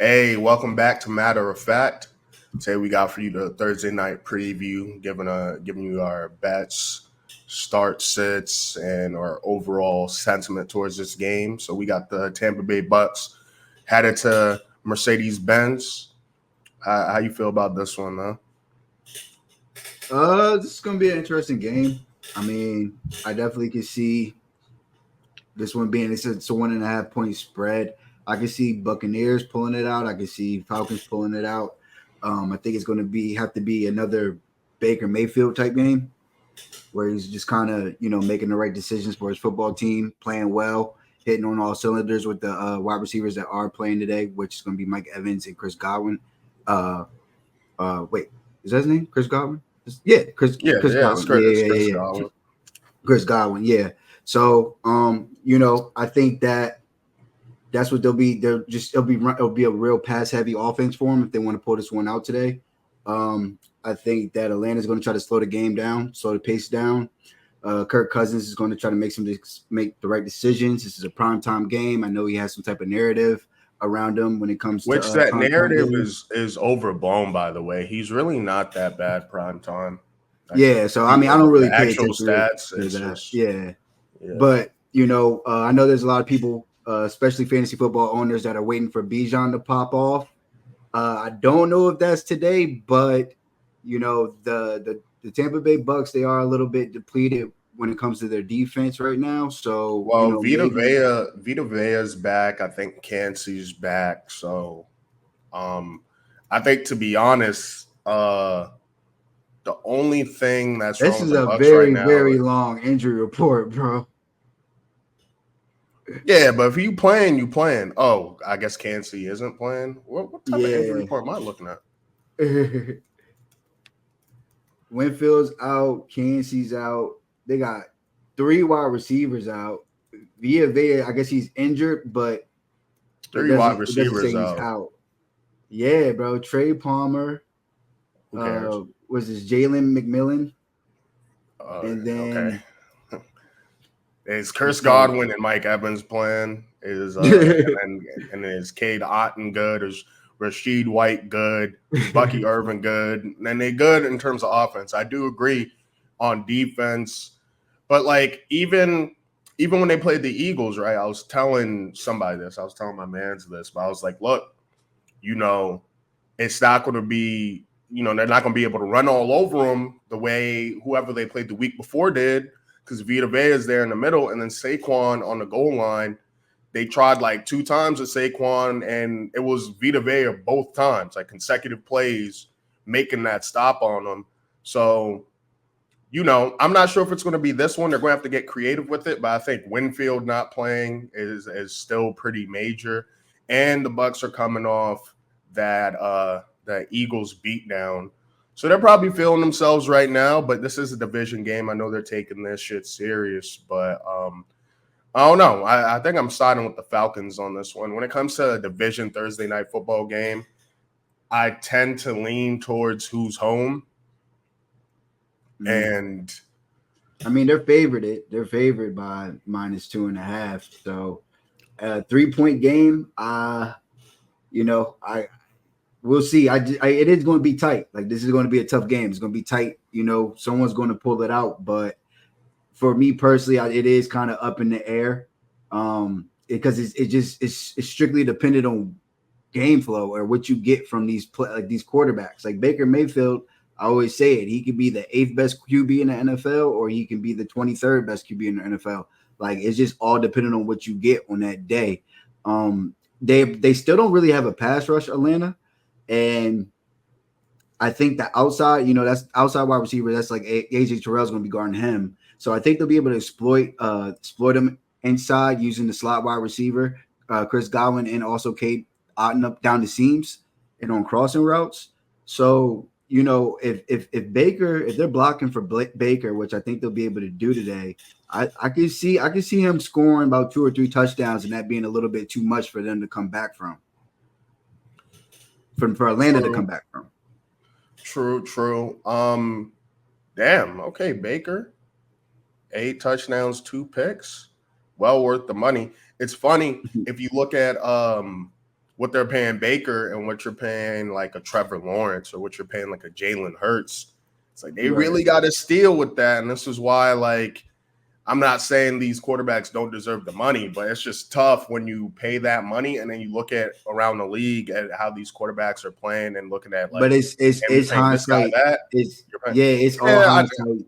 Hey, welcome back to Matter of Fact. Today we got for you the Thursday night preview, giving you our bets, start sits, and our overall sentiment towards this game. So we got the Tampa Bay Bucs headed to Mercedes Benz. How you feel about this one, huh? This is gonna be an interesting game. I mean, I definitely can see this one being it's a 1.5 point spread. I can see Buccaneers pulling it out. I can see Falcons pulling it out. I think it's going to have to be another Baker Mayfield type game where he's just kind of making the right decisions for his football team, playing well, hitting on all cylinders with the wide receivers that are playing today, which is going to be Mike Evans and Chris Godwin. Wait, is that his name? Chris Godwin? Yeah, Chris Yeah, it's Godwin. Chris, it's Chris Yeah. Godwin. Chris Godwin, yeah. So, I think that's what they'll be. It'll be a real pass heavy offense for them if they want to pull this one out today. I think that Atlanta's going to try to slow the game down, slow the pace down. Kirk Cousins is going to try to make the right decisions. This is a primetime game. I know he has some type of narrative around him when it comes to Which that primetime narrative games. is overblown, by the way. He's really not that bad prime time. Like Yeah, so I mean, I don't the really pay actual attention stats, to it's that. just Yeah, yeah. but I know there's a lot of people, especially fantasy football owners, that are waiting for Bijan to pop off. I don't know if that's today, but the Tampa Bay Bucks, they are a little bit depleted when it comes to their defense right now. So Well, maybe Vita Vea's back. I think Cansey's back. So, um, I think to be honest, the only thing that's wrong this with is the a Bucks right very now, very long injury report, bro. yeah. But if you playing, you playing. Oh, I guess Cansey isn't playing. What type of injury Yeah. report am I looking at? Winfield's out, Cansey's out. They got three wide receivers out. Villa, I guess he's injured, but it Three wide doesn't say receivers he's out. out. Yeah, bro. Trey Palmer, Who cares? was this Jalen McMillan, and Okay. then It's Chris let's see. Godwin and Mike Evans playing. Is and then is Cade Otton good? Is Rashid White good? Is Bucky Irvin good? And they good in terms of offense. I do agree on defense, but like even when they played the Eagles, right? I was telling somebody this. I was telling my man's this, but I was like, look, you know, it's not going to be, they're not going to be able to run all over them the way whoever they played the week before did, because Vita Vea is there in the middle, and then Saquon on the goal line. They tried like 2 times with Saquon, and it was Vita Vea both times, like consecutive plays, making that stop on them. So, I'm not sure if it's going to be this one. They're going to have to get creative with it, but I think Winfield not playing is still pretty major. And the Bucs are coming off that Eagles beatdown. So they're probably feeling themselves right now, but this is a division game. I know they're taking this shit serious, but I don't know. I think I'm siding with the Falcons on this one. When it comes to a division Thursday night football game, I tend to lean towards who's home. And I mean, they're favored. They're favored by -2.5. So, 3 point game. I we'll see. It is going to be tight. Like, this is going to be a tough game. It's going to be tight. Someone's going to pull it out. But for me personally, it is kind of up in the air. Because it's strictly dependent on game flow or what you get from these quarterbacks. Like Baker Mayfield, I always say it. He could be the 8th best QB in the NFL, or he can be the 23rd best QB in the NFL. Like, it's just all dependent on what you get on that day. They still don't really have a pass rush, Atlanta, and I think that outside, that's outside wide receiver. That's like AJ Terrell's going to be guarding him. So I think they'll be able to exploit him inside using the slot wide receiver, Chris Godwin, and also Cade Otton up down the seams and on crossing routes. So if they're blocking for Baker, which I think they'll be able to do today, I can see him scoring about 2 or 3 touchdowns, and that being a little bit too much for them to come back from. For Atlanta to come back from. True. Damn. Okay, Baker, 8 touchdowns, 2 picks. Well worth the money. It's funny if you look at what they're paying Baker and what you're paying like a Trevor Lawrence or what you're paying like a Jalen Hurts. It's like they really got to steal with that. And this is why, like, I'm not saying these quarterbacks don't deserve the money, but it's just tough when you pay that money and then you look at around the league at how these quarterbacks are playing and looking at like, but it's hindsight. It's all hindsight.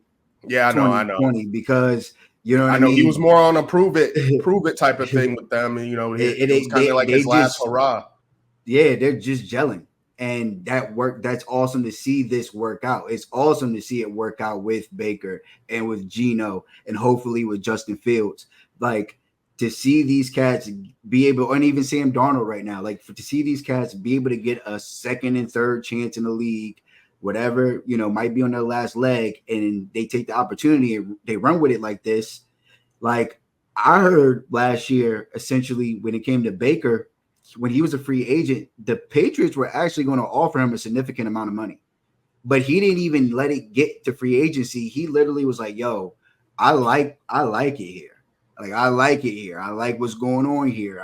Yeah, I know. 2020 because you know what I know mean. He was more on a prove it type of thing with them, and it was kind of like his last hurrah. Yeah, they're just gelling, and that's awesome to see this work out. It's awesome to see it work out with Baker and with Geno, and hopefully with Justin Fields. Like to see these cats be able, and even Sam Darnold right now, like to see these cats be able to get a second and third chance in the league. Whatever, might be on their last leg, and they take the opportunity and they run with it like this. Like I heard last year, essentially, when it came to Baker, when he was a free agent, the Patriots were actually going to offer him a significant amount of money. But he didn't even let it get to free agency. He literally was like, yo, I like it here. Like, I like it here. I like what's going on here.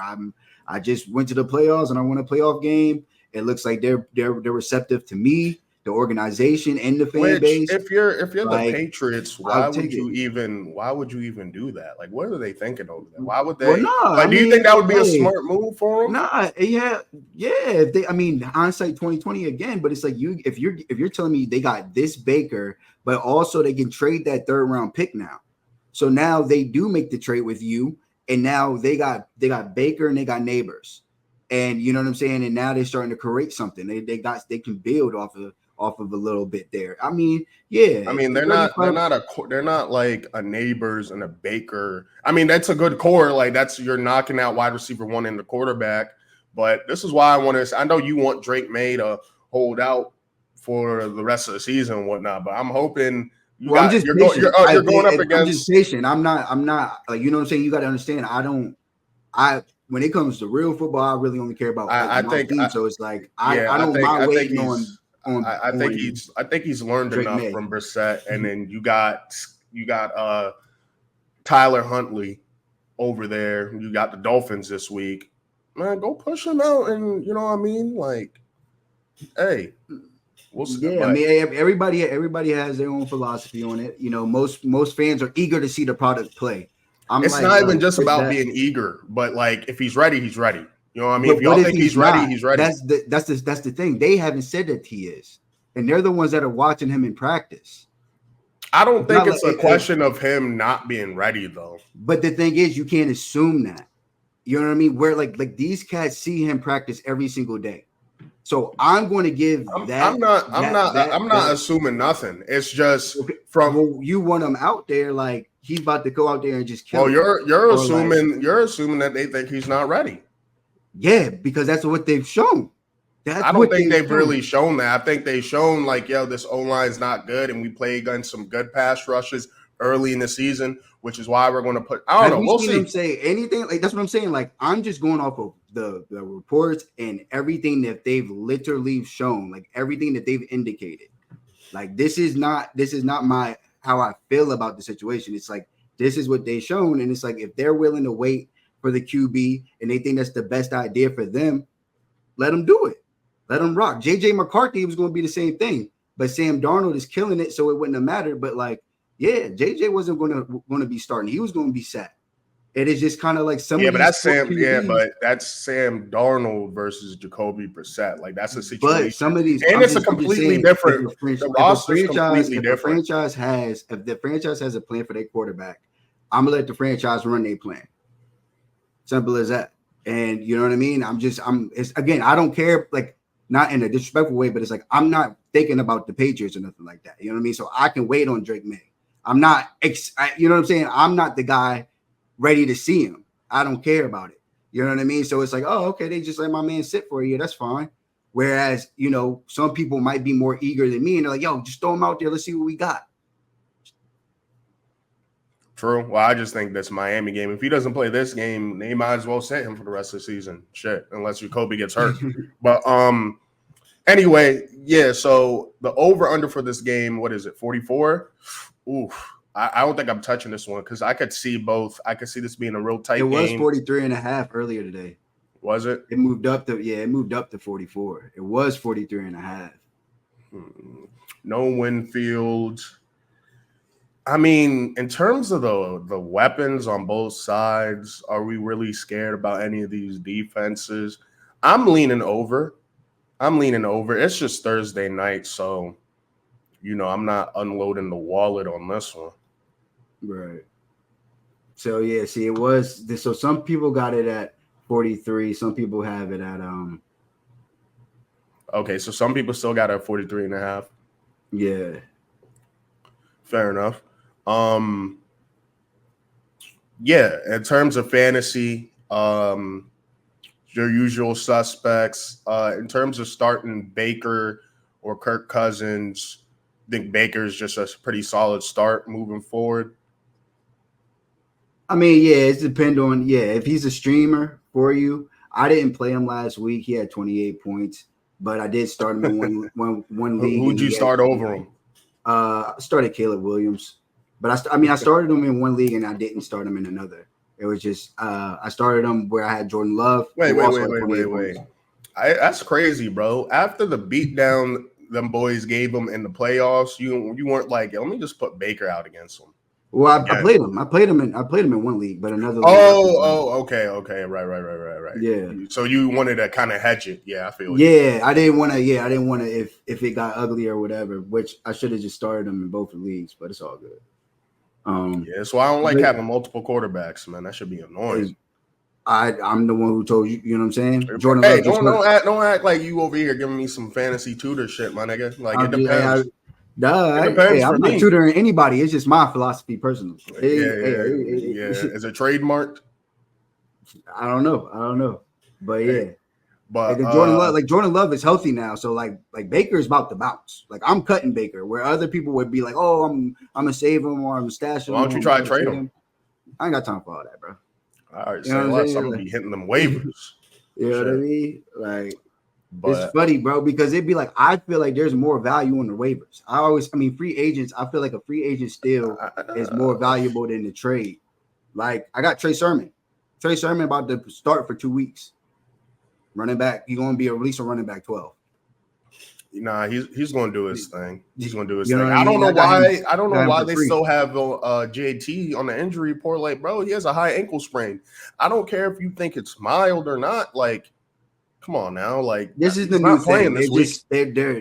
I just went to the playoffs and I won a playoff game. It looks like they're receptive to me, the organization and the fan base. If you're like, the Patriots, why would you even do that? Like, what are they thinking over there? Why would they? Do you think that would be a smart move for them? Yeah. If they, hindsight 2020 again, but it's like if you're telling me they got this Baker, but also they can trade that third round pick now. So now they do make the trade with you, and now they got Baker and they got Neighbors, and you know what I'm saying. And now they're starting to create something. They can build off of a little bit there. They're not like a Neighbors and a Baker. That's a good core. Like you're knocking out wide receiver one and the quarterback. But this is why I know you want Drake May to hold out for the rest of the season and whatnot, but I'm hoping you're going up against. I'm just patient. I'm not like, you know what I'm saying? You got to understand. When it comes to real football, I really only care about my team. So it's like I don't mind waiting on. I think he's learned enough from Brissett, and then you got Tyler Huntley over there. You got the Dolphins this week. Man, go push him out, and you know what I mean. Like, hey, we'll see. Yeah, everybody has their own philosophy on it. Most fans are eager to see the product play. It's not even just about being eager, but like if he's ready, he's ready. You know what I mean? If y'all think he's ready, he's ready. That's the thing. They haven't said that he is, and they're the ones that are watching him in practice. I don't think it's a question of him not being ready, though. But the thing is, you can't assume that. You know what I mean? Where like these cats see him practice every single day. So I'm going to give that. I'm not assuming nothing. It's just you want him out there like he's about to go out there and just kill. Oh, you're assuming that they think he's not ready. Yeah, because that's what they've shown. I don't think they've really shown that. I think they've shown like, this O-line is not good, and we play against some good pass rushes early in the season, which is why we're going to put. I don't know. We'll see. Them say anything like that's what I'm saying. Like I'm just going off of the reports and everything that they've literally shown, like everything that they've indicated. Like this is not how I feel about the situation. It's like this is what they've shown, and it's like if they're willing to wait for the QB and they think that's the best idea for them, let them do it. Let them rock. JJ McCarthy was going to be the same thing, but Sam Darnold is killing it, so it wouldn't have mattered. But like, yeah, JJ wasn't going to be starting. He was going to be sat. It is just kind of like some. Yeah, but that's Sam. Yeah, but that's Sam Darnold versus Jacoby Brissett. Like that's a situation. But some of these, and it's a completely different. The roster's completely different. If the franchise has a plan for their quarterback, I'm gonna let the franchise run their plan. Simple as that. And you know what I mean? I don't care, like not in a disrespectful way, but it's like I'm not thinking about the Patriots or nothing like that. You know what I mean? So I can wait on Drake May. I'm not, you know what I'm saying? I'm not the guy ready to see him. I don't care about it. You know what I mean? So it's like, oh, okay, they just let my man sit for a year. That's fine. Whereas, some people might be more eager than me, and they're like, yo, just throw him out there. Let's see what we got. True. Well, I just think this Miami game, if he doesn't play this game, they might as well sit him for the rest of the season. Shit, unless Jacoby gets hurt. But anyway, yeah, so the over-under for this game, what is it, 44? Oof. I don't think I'm touching this one because I could see both. I could see this being a real tight game. It was 43.5 earlier today. Was it? It moved up to 44. It was 43.5. No Winfield. I mean, in terms of the weapons on both sides, are we really scared about any of these defenses? I'm leaning over. It's just Thursday night, so I'm not unloading the wallet on this one. Right. So yeah, see, it was this. So some people got it at 43. Some people have it at Okay, so some people still got it at 43.5. Yeah. Fair enough. Yeah, in terms of fantasy, your usual suspects. In terms of starting Baker or Kirk Cousins, I think Baker's just a pretty solid start moving forward. I mean, yeah, it's depend on if he's a streamer for you. I didn't play him last week. He had 28 points, but I did start him in one league. Who'd you start over him? I started Caleb Williams, but I started him in one league and I didn't start him in another. It was just I started him where I had Jordan Love. Wait. That's crazy, bro. After the beatdown them boys gave him in the playoffs, you weren't like, let me just put Baker out against him. Well, I played him. I played him in one league, but another. Okay. Right. Yeah. So you wanted to kind of hedge it. Yeah, I feel. Yeah, I didn't want to. Yeah, I didn't want to. If it got ugly or whatever, which I should have just started him in both leagues, but it's all good. Yeah, so I don't like having multiple quarterbacks, man. That should be annoying. I'm the one who told you. You know what I'm saying? Jordan. Hey, don't act like you over here giving me some fantasy tutor shit, my nigga. Like it depends. I'm not tutoring anybody. It's just my philosophy, personally. Yeah. Is it trademarked? I don't know, but yeah. But Jordan Love is healthy now, so like Baker is about to bounce. Like I'm cutting Baker, where other people would be like, "Oh, I'm gonna save him or I'm gonna stash him." Why don't you try to trade him? I ain't got time for all that, bro. All right, so I'm gonna be hitting them waivers. You know what I mean? Like, it's funny, bro, because it'd be like I feel like there's more value on the waivers. Free agents. I feel like a free agent still is more valuable than the trade. Like I got Trey Sermon. Trey Sermon about to start for 2 weeks. Running back, he's going to be a release of running back 12. Nah, he's going to do his thing. He's going to do his thing. I don't know why they still have JT on the injury report. Like, bro, he has a high ankle sprain. I don't care if you think it's mild or not. Like, come on now. Like, this is the new thing.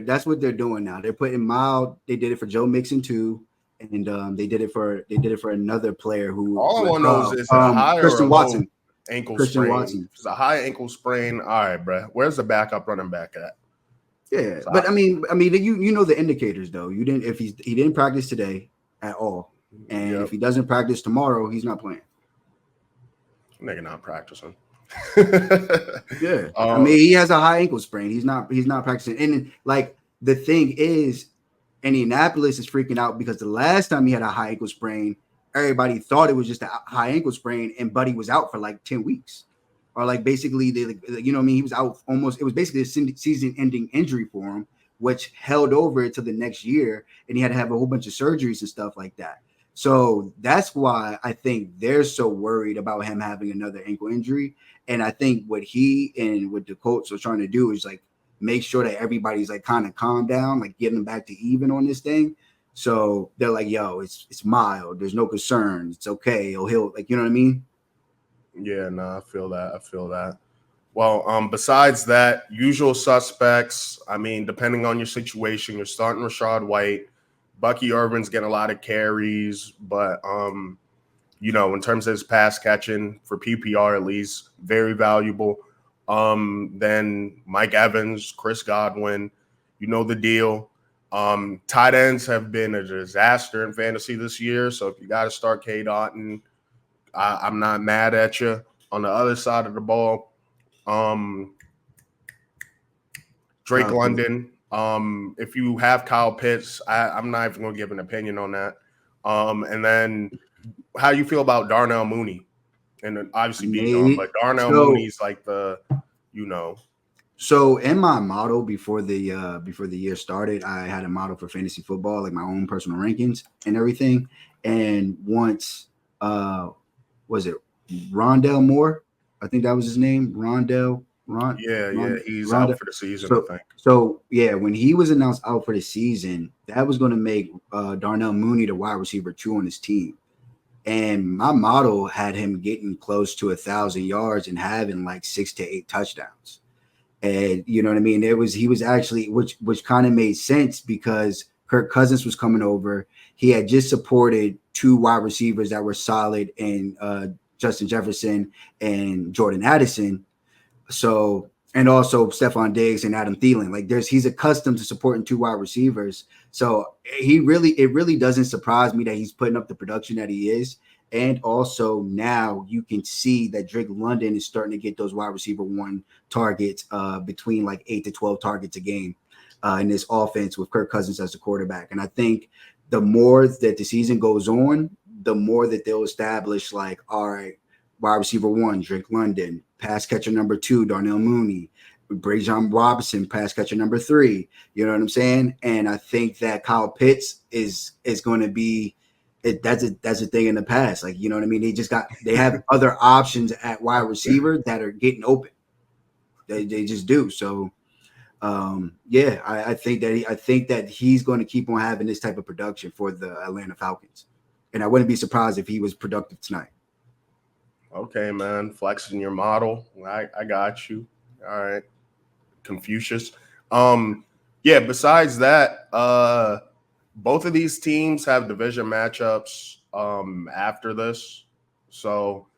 That's what they're doing now. They're putting mild. They did it for Joe Mixon too, and they did it for another player who. All I want to know is a high Christian Watson. Ankle sprain. Watson. It's a high ankle sprain. All right, bro. Where's the backup running back at? Yeah, but I mean, you know the indicators though. He didn't practice today at all, and if he doesn't practice tomorrow, he's not playing. Nigga not practicing. Yeah, he has a high ankle sprain. He's not practicing, and like the thing is, Indianapolis is freaking out because the last time he had a high ankle sprain, everybody thought it was just a high ankle sprain, and Buddy was out for like 10 weeks. Or like basically, he was out almost. It was basically a season-ending injury for him, which held over until the next year, and he had to have a whole bunch of surgeries and stuff like that. So that's why I think they're so worried about him having another ankle injury. And I think what he and what the Colts are trying to do is like make sure that everybody's like kind of calm down, like getting them back to even on this thing. So they're like, "Yo, it's mild. There's no concerns. It's okay. He'll like, you know what I mean." Yeah, no, I feel that. Well, besides that, usual suspects. I mean, depending on your situation, you're starting Rachaad White. Bucky Irvin's getting a lot of carries, but in terms of his pass catching for PPR at least, very valuable. Then Mike Evans, Chris Godwin, you know the deal. Tight ends have been a disaster in fantasy this year, so if you got to start Cade Otton, I'm not mad at you. On the other side of the ball, Drake London. If you have Kyle Pitts, I'm not even going to give an opinion on that. And then how you feel about Darnell Mooney? And obviously Bijan, but Darnell Mooney's like So in my model before the year started, I had a model for fantasy football, like my own personal rankings and everything. And once was it Rondale Moore I think that was his name, Rondell. Yeah, he's Rondell. out for the season, I So, think. so yeah, when he was announced out for the season, that was going to make Darnell Mooney the wide receiver 2 on his team. And my model had him getting close to 1,000 yards and having like 6 to 8 touchdowns. And you know what I mean? He was actually, which kind of made sense because Kirk Cousins was coming over. He had just supported 2 wide receivers that were solid in Justin Jefferson and Jordan Addison. So, and also Stephon Diggs and Adam Thielen. Like he's accustomed to supporting 2 wide receivers. So it really doesn't surprise me that he's putting up the production that he is. And also now you can see that Drake London is starting to get those wide receiver 1 targets between like 8 to 12 targets a game in this offense with Kirk Cousins as the quarterback. And I think the more that the season goes on, the more that they'll establish like, all right, wide receiver 1, Drake London, pass catcher number 2, Darnell Mooney, Brajan Robinson, pass catcher number 3. You know what I'm saying? And I think that Kyle Pitts is going to be that's a thing in the past. Like, you know what I mean? They have other options at wide receiver that are getting open. They just do. So yeah, I think that he's going to keep on having this type of production for the Atlanta Falcons. And I wouldn't be surprised if he was productive tonight. Okay, man. Flexing your model. I got you. All right. Confucius. Yeah, besides that, both of these teams have division matchups after this. So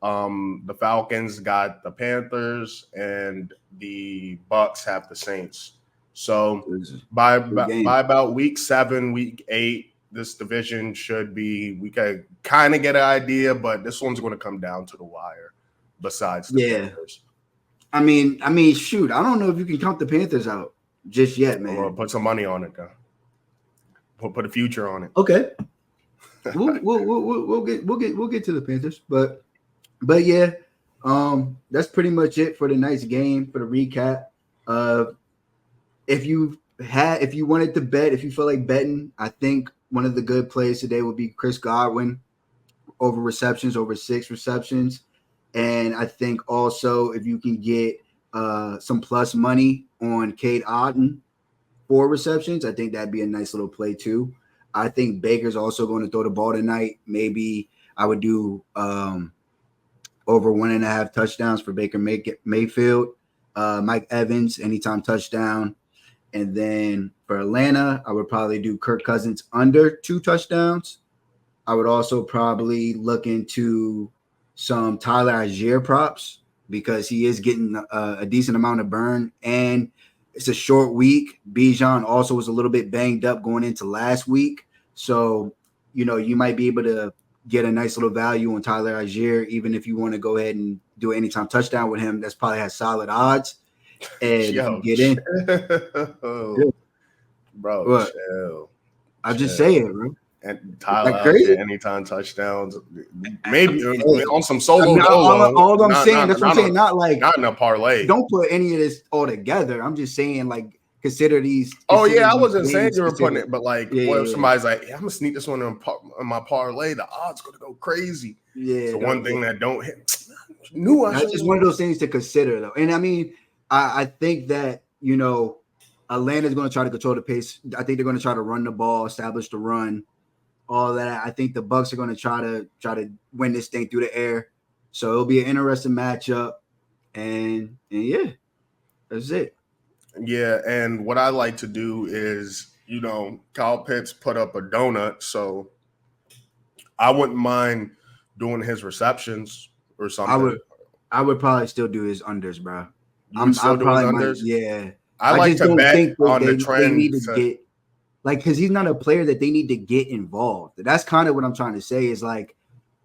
the Falcons got the Panthers and the Bucs have the Saints. So by about week 7, week 8, this division should be, we could kind of get an idea, but this one's going to come down to the wire besides the Panthers. I mean, shoot, I don't know if you can count the Panthers out just yet, man. Well, put some money on it, though. We'll put a future on it. Okay. we'll get to the Panthers, but yeah, that's pretty much it for the night's game. For the recap, if you wanted to bet, if you feel like betting, I think one of the good plays today would be Chris Godwin over 6 receptions. And I think also if you can get some plus money on Cade Otton 4 receptions, I think that'd be a nice little play too. I think Baker's also going to throw the ball tonight. Maybe I would do over 1.5 touchdowns for Baker Mayfield, Mike Evans, anytime touchdown. And then for Atlanta, I would probably do Kirk Cousins under 2 touchdowns. I would also probably look into some Tyler Algier props because he is getting a decent amount of burn, and it's a short week. Bijan also was a little bit banged up going into last week. So, you know, you might be able to get a nice little value on Tyler Algier, even if you want to go ahead and do an anytime touchdown with him. That's probably has solid odds. And if you get in, bro, chill. I'm just saying, bro. And Tyler Algier, anytime touchdowns, maybe on some solo. All I'm saying, that's what I'm saying. Not in a parlay. Don't put any of this all together. I'm just saying, like, consider these. Oh yeah, I wasn't saying you were putting it, but like, what if somebody's like, I'm gonna sneak this one in my parlay? The odds gonna go crazy. Yeah, so one thing that don't hit. That's just one of those things to consider, though. And I mean, I think that, you know, Atlanta's going to try to control the pace. I think they're going to try to run the ball, establish the run, all that. I think the Bucs are going to try to win this thing through the air. So it'll be an interesting matchup. And yeah, that's it. Yeah, and what I like to do is, you know, Kyle Pitts put up a donut, so I wouldn't mind doing his receptions or something. I would probably still do his unders, bro. I'm probably unders. Yeah. I like to bet on the trend. They need to get, like, because he's not a player that they need to get involved. That's kind of what I'm trying to say is, like,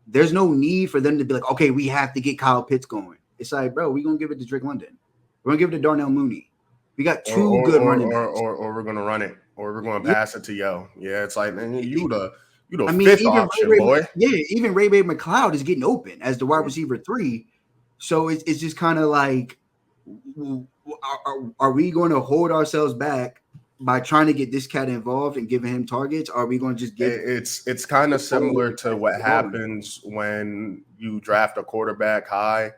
there's no need for them to be like, okay, we have to get Kyle Pitts going. It's like, bro, we're going to give it to Drake London. We're going to give it to Darnell Mooney. We got two good running backs. Or we're going to run it. Or we're going to pass it to Yo. Yeah, it's like, man, you the fifth option, boy. Yeah, even Ray McLeod is getting open as the wide receiver 3. So it's just kind of like, are we going to hold ourselves back by trying to get this cat involved and giving him targets? Are we going to just get it's kind of similar to what happens when you draft a quarterback high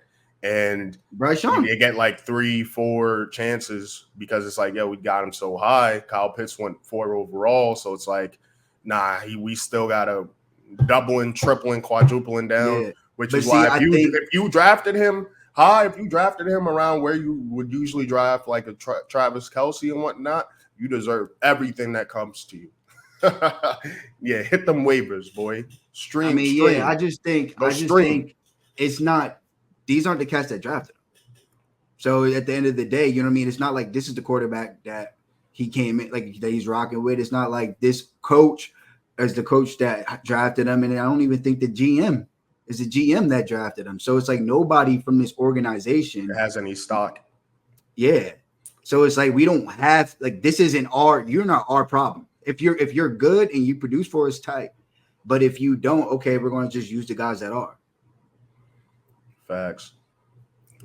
and Bryce Young. you get like 3-4 chances because it's like, yo, we got him so high. Kyle Pitts went 4 overall, so it's like, nah, we still gotta doubling, tripling, quadrupling down. Yeah. Which But is see, why I think if you drafted him high, if you drafted him around where you would usually draft like a Travis Kelce and whatnot, you deserve everything that comes to you. Yeah, hit them waivers, boy. Stream. yeah, I just think stream. it's not, these aren't the cats that drafted him. So at the end of the day, you know what I mean? It's not like this is the quarterback that he came in, like that he's rocking with. It's not like this coach is the coach that drafted him. And I don't even think the GM is the GM that drafted him. So it's like nobody from this organization has any stock. Yeah. So it's like we don't have, like, this isn't you're not our problem. If you're good and you produce for us, tight. But if you don't, okay, we're going to just use the guys that are. Facts.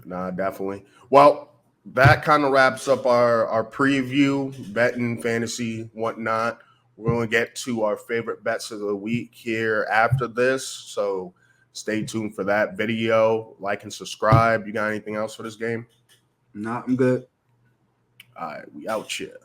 Nah, definitely. Well, that kind of wraps up our preview, betting, fantasy, whatnot. We're going to get to our favorite bets of the week here after this. So stay tuned for that video. Like and subscribe. You got anything else for this game? Nah, I'm good. All right, we out here.